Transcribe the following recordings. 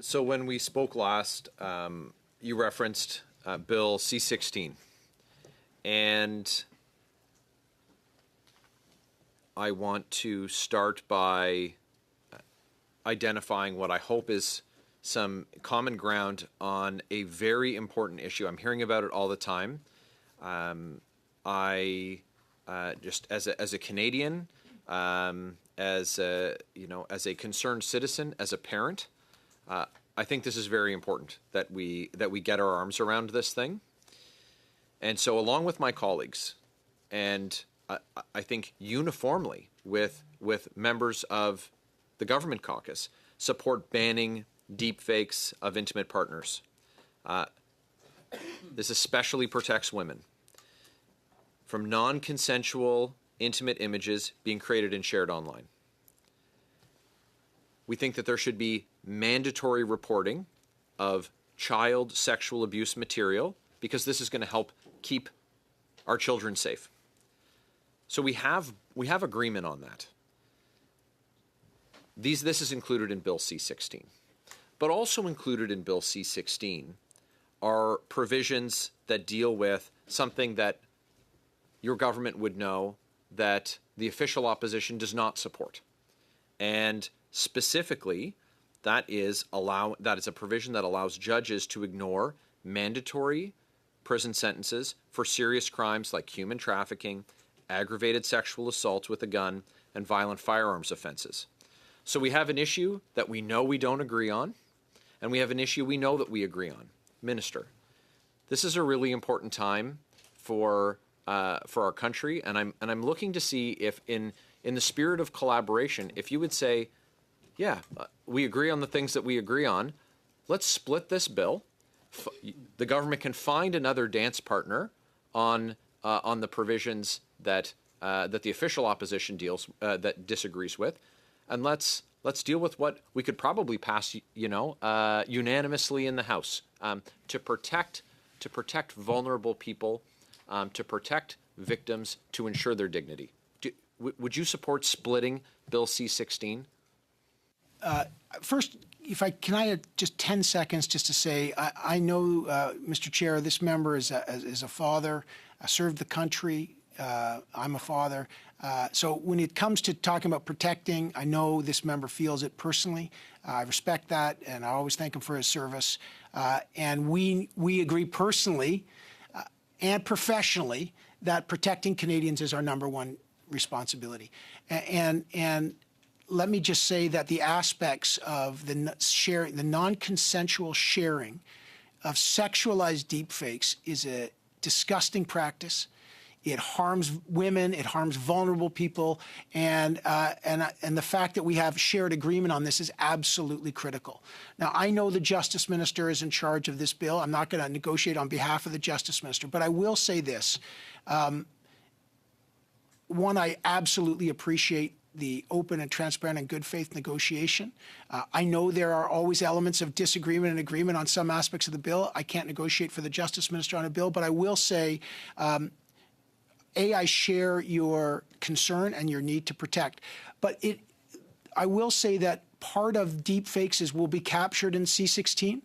So when we spoke last, you referenced Bill C-16, and I want to start by identifying what I hope is some common ground on a very important issue. I'm hearing about it all the time. I just as a Canadian, as a concerned citizen, as a parent, I think this is very important that we get our arms around this thing. And so, along with my colleagues, and I think uniformly with members of the government caucus, support banning deepfakes of intimate partners. This especially protects women from non-consensual intimate images being created and shared online. We think that there should be mandatory reporting of child sexual abuse material because this is going to help keep our children safe. So we have agreement on that. This is included in Bill C-16. But also included in Bill C-16 are provisions that deal with something that your government would know that the official opposition does not support. And specifically, that is a provision that allows judges to ignore mandatory prison sentences for serious crimes like human trafficking, aggravated sexual assault with a gun, and violent firearms offenses. So we have an issue that we know we don't agree on, and we have an issue we know that we agree on. Minister, this is a really important time for our country, and I'm looking to see if in the spirit of collaboration, if you would say, yeah, we agree on the things that we agree on, let's split this bill. The government can find another dance partner on the provisions that the official opposition that disagrees with, and let's deal with what we could probably pass, unanimously in the House to protect vulnerable people, to protect victims, to ensure their dignity. Would you support splitting Bill C-16? First, can I have just 10 seconds just to say, I know, Mr. Chair, this member is a father, served the country. I'm a father. So when it comes to talking about protecting, I know this member feels it personally. I respect that, and I always thank him for his service. And we agree personally and professionally that protecting Canadians is our #1 responsibility. And let me just say that the aspects of the non-consensual sharing of sexualized deepfakes is a disgusting practice. It harms women, it harms vulnerable people, and the fact that we have shared agreement on this is absolutely critical. Now, I know the Justice Minister is in charge of this bill. I'm not going to negotiate on behalf of the Justice Minister, but I will say this. One, I absolutely appreciate the open and transparent and good faith negotiation. I know there are always elements of disagreement and agreement on some aspects of the bill. I can't negotiate for the Justice Minister on a bill, but I will say, I share your concern and your need to protect. But I will say that part of deepfakes will be captured in C-16,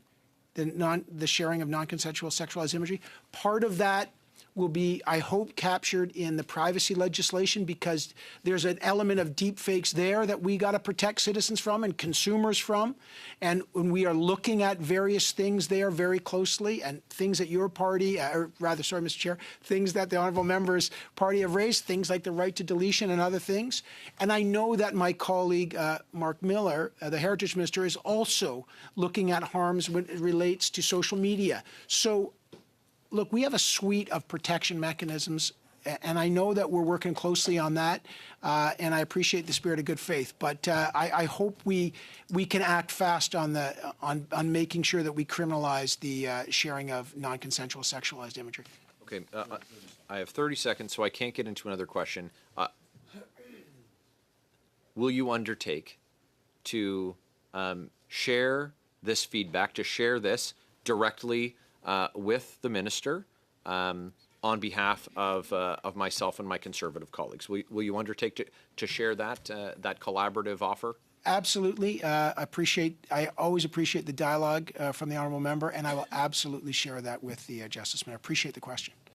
the sharing of non-consensual sexualized imagery. Part of that will be, I hope, captured in the privacy legislation because there's an element of deepfakes there that we got to protect citizens from and consumers from. And when we are looking at various things there very closely and things that your party, Mr. Chair, things that the honourable member's party have raised, things like the right to deletion and other things. And I know that my colleague, Mark Miller, the Heritage Minister, is also looking at harms when it relates to social media. So look, we have a suite of protection mechanisms, and I know that we're working closely on that, and I appreciate the spirit of good faith. But I hope we can act fast on making sure that we criminalize the sharing of non-consensual sexualized imagery. Okay, I have 30 seconds, so I can't get into another question. Will you undertake to share this feedback, to share this directly with the minister on behalf of myself and my Conservative colleagues? Will you undertake to share that collaborative offer? Absolutely. I always appreciate the dialogue from the honourable member, and I will absolutely share that with the Justice Minister. Appreciate the question.